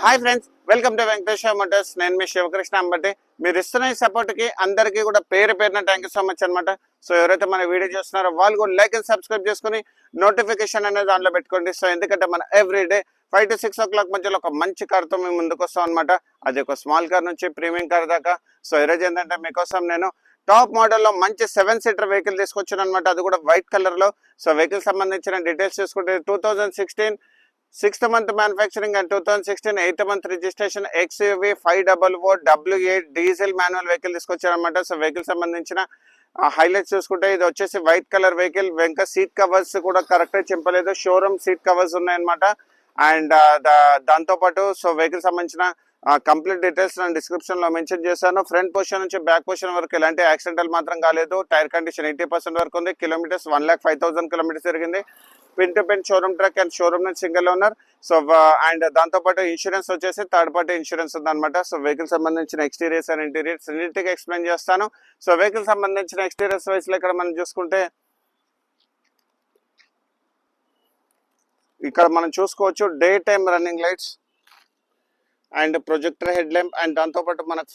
Hi friends, welcome to Venkateswara Motors. నేను మీ శివకృష్ణ అంబటి. మీరు ఇస్తున్న ఈ సపోర్ట్ కి అందరికీ కూడా పేరు పేరున థ్యాంక్ యూ సో మచ్ అనమాట. సో ఎవరైతే మన వీడియో చూస్తున్నారో వాళ్ళు కూడా లైక్ అండ్ సబ్స్క్రైబ్ చేసుకుని నోటిఫికేషన్ అనేది దాంట్లో పెట్టుకోండి. సో ఎందుకంటే మన ఎవ్రీ డే 5 to 6 o'clock మధ్యలో ఒక మంచి కార్తో మేము ముందుకు వస్తాం అనమాట. అది ఒక స్మాల్ కార్ నుంచి ప్రీమియం కార్ దాకా. సో ఈరోజు ఏంటంటే మీకోసం నేను టాప్ మోడల్లో మంచి 7-seater వెహికల్ తీసుకొచ్చాను అనమాట. అది కూడా వైట్ కలర్ లో. సో వెహికల్ సంబంధించిన డీటెయిల్స్ చూసుకుంటే 2016 6th month manufacturing and 2016 8th month registration XUV 500 W8 diesel manual vehicle తీసుకొచ్చారనమాట. సో వెహికల్ సంబంధించిన హైలైట్స్ చూసుకుంటే ఇది వచ్చేసి వైట్ కలర్ వెహికల్. వెనక సీట్ కవర్స్ కూడా కరెక్ట్ చింపలేదు, షోరూమ్ సీట్ కవర్స్ ఉన్నాయన్నమాట. అండ్ దాంతో పాటు సో వెహికల్ సంబంధించిన కంప్లీట్ డీటెయిల్స్ నేను డిస్క్రిప్షన్ లో మెన్షన్ చేశాను. ఫ్రంట్ పొజిషన్ నుంచి బ్యాక్ పొజిషన్ వరకు ఎలాంటి యాక్సిడెంటల్ మాత్రం కాలేదు. టైర్ కండిషన్ 80% వరకు ఉంది. కిలోమీటర్స్ 1,05,000 కిలోమీటర్స్ జరిగింది. Pin to pin showroom truck and showroom నుంచి సింగిల్ ఓనర్. సో అండ్ దాంతో పాటు ఇన్సూరెన్స్ వచ్చేసి థర్డ్ పార్టీ ఇన్సూరెన్స్ ఉందన్నమాట. సో వెహికల్ సంబంధించిన ఎక్స్టీరియర్స్ అండ్ ఇంటీరియర్స్ రెండింటిగా ఎక్స్ప్లెయిన్ చేస్తాను. సో వెహికల్ సంబంధించిన ఎక్స్టీరియర్స్ వైస్ లో ఇక్కడ మనం చూసుకుంటే ఇక్కడ మనం చూసుకోవచ్చు day time running lights and projector head lamp. And దాంతోపాటు మనకు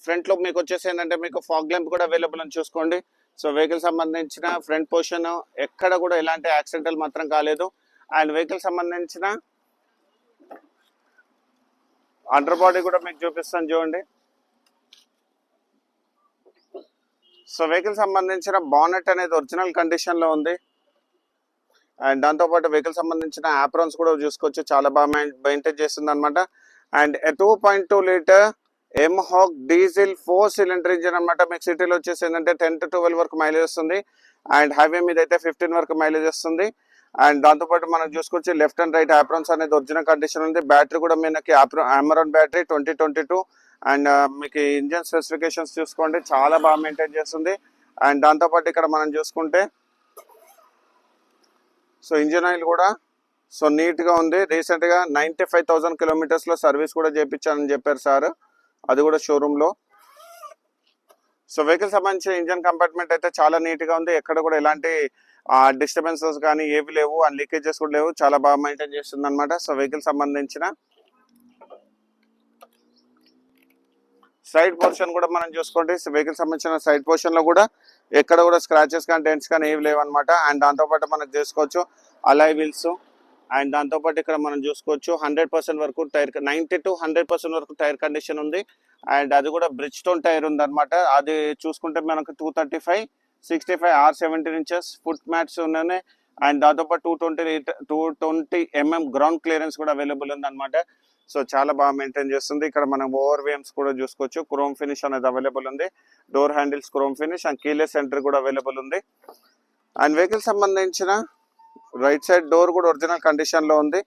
ఫ్రంట్ లో మీకు వచ్చేసి ఏంటంటే మీకు ఫాగ్ ల్యాంప్ కూడా అవైలబుల్ అని చూసుకోండి. సో వెహికల్ సంబంధించిన ఫ్రంట్ పొజిషన్ ఎక్కడ కూడా ఎలాంటి యాక్సిడెంటల్ మాత్రం కాలేదు. అండ్ వెహికల్ సంబంధించిన అండర్ బాడీ కూడా మీకు చూపిస్తాను చూడండి. సో వెహికల్ సంబంధించిన బానెట్ అనేది ఒరిజినల్ కండిషన్ లో ఉంది. అండ్ దాంతోపాటు వెహికల్ సంబంధించిన ఆప్రాన్స్ కూడా చూసుకోవచ్చు, చాలా బాగా మెయింటైన్ చేస్తుంది అనమాట. And 2.2 litre mHawk diesel 4-cylinder engine అనమాట. మీకు సిటీలో వచ్చేసి ఏంటంటే 10 to 12 వరకు మైలేజ్ వస్తుంది. అండ్ హైవే మీద అయితే 15 వరకు మైలేజ్ వస్తుంది. అండ్ దాంతోపాటు మనం చూసుకోవచ్చు లెఫ్ట్ అండ్ రైట్ ఆప్రాన్స్ అనేది ఒరిజినల్ కండిషన్ ఉంది. బ్యాటరీ కూడా మనకి అమెరాన్ బ్యాటరీ 2022. అండ్ మీకు ఇంజిన్ స్పెసిఫికేషన్స్ చూసుకోండి, చాలా బాగా మెయింటైన్ చేస్తుంది. అండ్ దాంతోపాటు ఇక్కడ మనం చూసుకుంటే సో ఇంజిన్ ఆయిల్ కూడా సో నీట్ గా ఉంది. రీసెంట్ గా 95,000 కిలోమీటర్స్ లో సర్వీస్ కూడా చేయించానని చెప్పారు సార్, అది కూడా షోరూమ్ లో. సో వెహికల్ సంబంధించిన ఇంజిన్ కంపార్ట్మెంట్ అయితే చాలా నీట్ గా ఉంది. ఎక్కడ కూడా ఎలాంటి డిస్టర్బెన్సెస్ కానీ ఏవి లేవు, అండ్ లీకేజెస్ కూడా లేవు. చాలా బాగా మెయింటైన్ చేస్తుంది అనమాట. సో వెహికల్ సంబంధించిన సైడ్ పోర్షన్ కూడా మనం చూసుకోండి. వెహికల్ సంబంధించిన సైడ్ పోర్షన్ లో కూడా ఎక్కడ కూడా స్క్రాచెస్ కానీ డెంట్స్ కానీ ఏవి లేవు అనమాట. అండ్ దాంతోపాటు మనం చూసుకోవచ్చు అలాయ్ వీల్స్. అండ్ దాంతోపాటు ఇక్కడ మనం చూసుకోవచ్చు 100% వరకు టైర్ 90 to 100% వరకు టైర్ కండిషన్ ఉంది. అండ్ అది కూడా బ్రిడ్జ్ స్టోన్ టైర్ ఉంది అనమాట. అది చూసుకుంటే మనకు 235, 65, 17 inches ఫుట్ మ్యాట్స్ ఉన్నాయి. అండ్ దాంతోపాటు 220 mm గ్రౌండ్ క్లియరెన్స్ కూడా అవైలబుల్ ఉంది అనమాట. సో చాలా బాగా మెయింటైన్ చేస్తుంది. ఇక్కడ మనం ఓవర్ వేమ్స్ కూడా చూసుకోవచ్చు, క్రోమ్ ఫినిష్ అనేది అవైలబుల్ ఉంది. Door handles chrome finish and keyless entry కూడా అవైలబుల్ ఉంది. అండ్ వెహికల్ సంబంధించిన రైట్ సైడ్ డోర్ కూడా ఒరిజినల్ కండిషన్ లో ఉంది.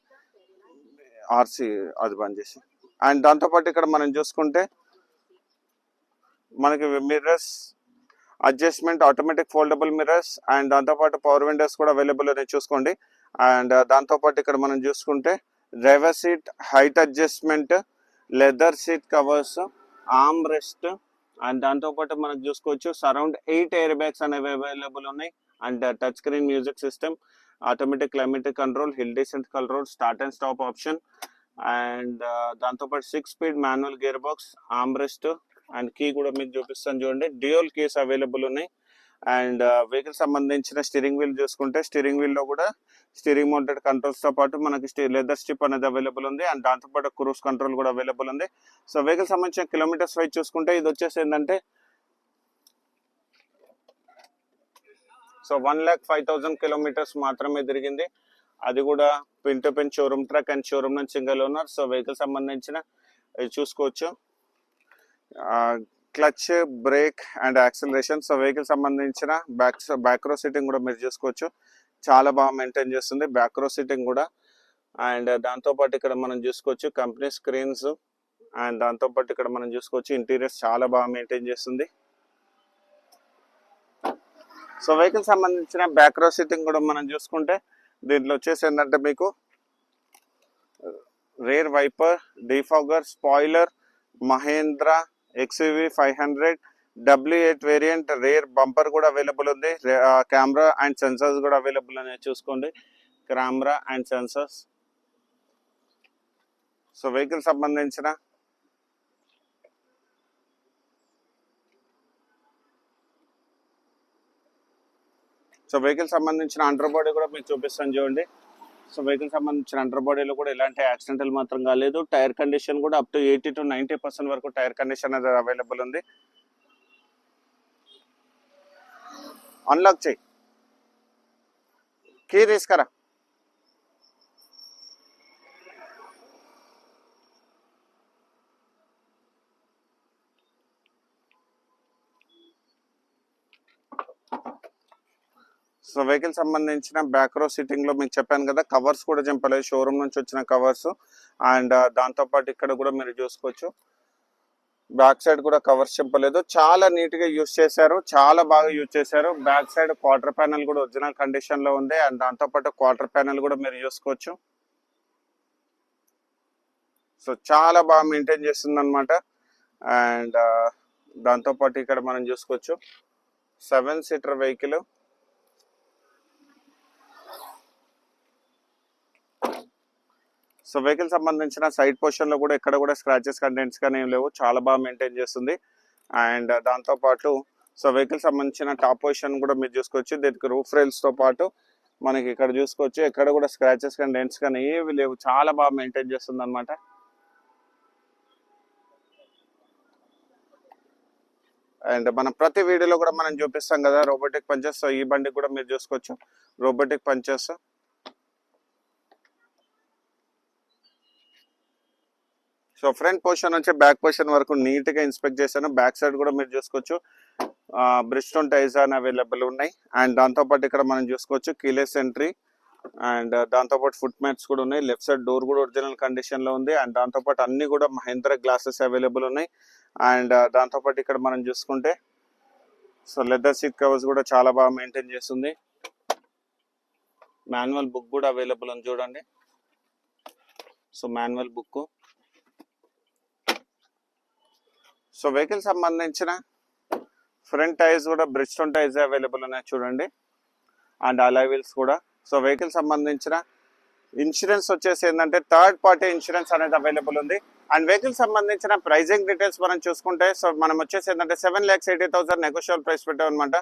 ఆర్సీ అది బంద్ చేసి. అండ్ దాంతోపాటు ఇక్కడ మనం చూసుకుంటే మనకి mirrors adjustment automatic foldable mirrors and దాంతోపాటు పవర్ విండోస్ కూడా అవైలబుల్ అని చూసుకోండి. అండ్ దాంతోపాటు ఇక్కడ మనం చూసుకుంటే driver seat height adjustment, leather seat covers, arm rest. And దాంతోపాటు మనకు చూసుకోవచ్చు సరౌండ్ 8 ఎయిర్ బ్యాగ్స్ అనేవి అవైలబుల్ ఉన్నాయి. And touch screen music system, automatic climate control, hill descent control, start and stop option. And దాంతోపాటు 6-speed manual gear box, arm rest and key కూడా మీకు చూపిస్తాను చూడండి. డ్యూయల్ కీస్ అవైలబుల్ ఉన్నాయి. And vehicle సంబంధించిన steering wheel చూసుకుంటే steering wheel లో కూడా స్టీరింగ్ మౌంటెడ్ కంట్రోల్స్ తో పాటు మనకి లెదర్ స్ట్రిప్ అనేది అవైలబుల్ ఉంది. అండ్ దాంతోపాటు క్రూజ్ కంట్రోల్ కూడా అవైలబుల్ ఉంది. సో వెహికల్ సంబంధించిన కిలోమీటర్స్ వైజ్ చూసుకుంటే ఇది వచ్చేసి ఏంటంటే సో 1,05,000 కిలోమీటర్స్ మాత్రమే తిరిగింది. అది కూడా pin to pin showroom truck and showroom నుంచి సింగిల్ ఓనర్. సో వెహికల్ సంబంధించిన చూసుకోవచ్చు clutch, break and acceleration. So vehicle సంబంధించిన బ్యాక్ రో సీటింగ్ కూడా మీరు చూసుకోవచ్చు, చాలా బాగా మెయింటైన్ చేస్తుంది బ్యాక్ రో సీటింగ్ కూడా. అండ్ దాంతోపాటు ఇక్కడ మనం చూసుకోవచ్చు కంపెనీ స్క్రీన్స్. అండ్ దాంతోపాటు ఇక్కడ మనం చూసుకోవచ్చు ఇంటీరియర్స్ చాలా బాగా మెయింటైన్ చేస్తుంది. సో వెహికల్ సంబంధించిన బ్యాక్ రో సీటింగ్ కూడా మనం చూసుకుంటే దీంట్లో వచ్చేసి ఏంటంటే మీకు rear wiper, defogger, spoiler, Mahindra XUV 500 W8 variant rear bumper కూడా అవైలబుల్ ఉంది. కెమెరా అండ్ సెన్సర్స్ కూడా అవైలబుల్ అనేది చూసుకోండి, camera and sensors. So vehicle సంబంధించిన అండర్ బాడీ కూడా మీకు చూపిస్తాను చూడండి. సో వెహికల్ సంబంధించిన అండర్ బాడీలో కూడా ఎలాంటి యాక్సిడెంటల్ మాత్రం కాలేదు. టైర్ కండిషన్ కూడా అప్ టు 80 to 90% వరకు టైర్ కండిషన్ అనేది అవైలబుల్ ఉంది. అన్లాక్ చేయి, కీ తీసుకురా. సో వెహికల్ సంబంధించిన బ్యాక్ రో సిట్టింగ్ లో మీకు చెప్పాను కదా, కవర్స్ కూడా చింపలేదు, షోరూమ్ నుంచి వచ్చిన కవర్స్. అండ్ దాంతో పాటు ఇక్కడ కూడా మీరు చూసుకోవచ్చు, బ్యాక్ సైడ్ కూడా కవర్స్ చింపలేదు. చాలా నీట్ గా యూజ్ చేశారు, చాలా బాగా యూజ్ చేశారు. బ్యాక్ సైడ్ క్వార్టర్ ప్యానల్ కూడా ఒరిజినల్ కండిషన్ లో ఉంది. అండ్ దాంతో పాటు క్వార్టర్ ప్యానల్ కూడా మీరు చూసుకోవచ్చు. సో చాలా బాగా మెయింటైన్ చేస్తుంది అనమాట. అండ్ దాంతో పాటు ఇక్కడ మనం చూసుకోవచ్చు 7 సీటర్ వెహికల్. సో వెహికల్ సంబంధించిన సైడ్ పొజిషన్ లో కూడా ఎక్కడ కూడా స్క్రాచెస్ కంటెంట్స్ కానీ ఏం లేవు, చాలా బాగా మెయింటైన్ చేస్తుంది. అండ్ దాంతో పాటు సో వెహికల్ సంబంధించిన టాప్ పొజిషన్ కూడా మీరు చూసుకోవచ్చు. దీనికి రూఫ్ రైల్స్ తో పాటు మనకి ఇక్కడ చూసుకోవచ్చు, ఎక్కడ కూడా స్క్రాచెస్ కానీ డెంట్స్ కానీ ఏవి లేవు, చాలా బాగా మెయింటైన్ చేస్తుంది అనమాట. అండ్ మనం ప్రతి వీడియోలో కూడా మనం చూపిస్తాం కదా రోబోటిక్ పంచెస్. సో ఈ బండికి కూడా మీరు చూసుకోవచ్చు robotic punches. So front position నుంచి బ్యాక్ పొజిషన్ వరకు నీట్ గా ఇన్స్పెక్ట్ చేశాను. బ్యాక్ సైడ్ కూడా మీరు చూసుకోవచ్చు బ్రిడ్జ్స్టోన్ టైర్స్ అని అవైలబుల్ ఉన్నాయి. అండ్ దాంతో పాటు ఇక్కడ మనం చూసుకోవచ్చు కీలెస్ ఎంట్రీ. అండ్ దాంతో పాటు ఫుట్ మ్యాట్స్ కూడా ఉన్నాయి. లెఫ్ట్ సైడ్ డోర్ కూడా ఒరిజినల్ కండిషన్ లో ఉంది. అండ్ దాంతో పాటు అన్ని కూడా మహేంద్ర గ్లాసెస్ అవైలబుల్ ఉన్నాయి. అండ్ దాంతో పాటు ఇక్కడ మనం చూసుకుంటే సో లెదర్ సీట్ కవర్స్ కూడా చాలా బాగా మెయింటైన్ చేస్తుంది. మాన్యువల్ బుక్ కూడా అవైలబుల్ ఉంది చూడండి. So manual book. So vehicle సంబంధించిన ఫ్రంట్ టైర్స్ కూడా బ్రిడ్జ్స్టోన్ టైర్స్ అవైలబుల్ ఉన్నాయి చూడండి. అండ్ అలాయ్ వీల్స్ కూడా. సో వెహికల్ సంబంధించిన ఇన్సూరెన్స్ వచ్చేసి ఏంటంటే థర్డ్ పార్టీ ఇన్సూరెన్స్ అనేది అవైలబుల్ ఉంది. అండ్ వెహికల్ సంబంధించిన ప్రైజింగ్ డీటెయిల్స్ మనం చూసుకుంటే సో మనం వచ్చేసి ఏంటంటే 7,80,000 నెగోషియబుల్ ప్రైస్ పెట్టాం అనమాట.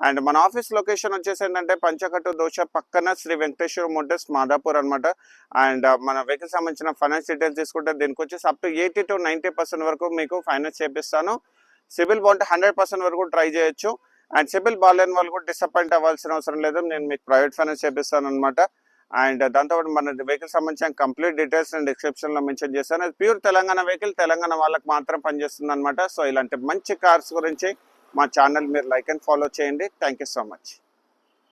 అండ్ మన ఆఫీస్ లొకేషన్ వచ్చేసి ఏంటంటే పంచకట్టు దోశ పక్కన శ్రీ వెంకటేశ్వర మోటార్స్ మాదాపూర్ అనమాట. అండ్ మన వెహికల్ సంబంధించిన ఫైనాన్స్ డీటెయిల్స్ తీసుకుంటే దీనికి వచ్చేసి అప్ టు 80 to 90% వరకు మీకు ఫైనాన్స్ చేపిస్తాను. సిబిల్ బాగుంటే 100% వరకు ట్రై చేయొచ్చు. అండ్ సిబిల్ బాగాలేని వాళ్ళు కూడా డిసప్పాయింట్ అవ్వాల్సిన అవసరం లేదు, నేను మీకు ప్రైవేట్ ఫైనాన్స్ చేపిస్తాను అనమాట. అండ్ దాంతోపాటు మన వెహికల్ సంబంధించిన కంప్లీట్ డీటెయిల్స్ నేను డిస్క్రిప్షన్ లో మెన్షన్ చేశాను. అది ప్యూర్ తెలంగాణ వెహికల్, తెలంగాణ వాళ్ళకి మాత్రం పనిచేస్తుంది అనమాట. సో ఇలాంటి మంచి కార్స్ గురించి మా ఛానల్ మీరు లైక్ అండ్ ఫాలో చేయండి. Thank you so much.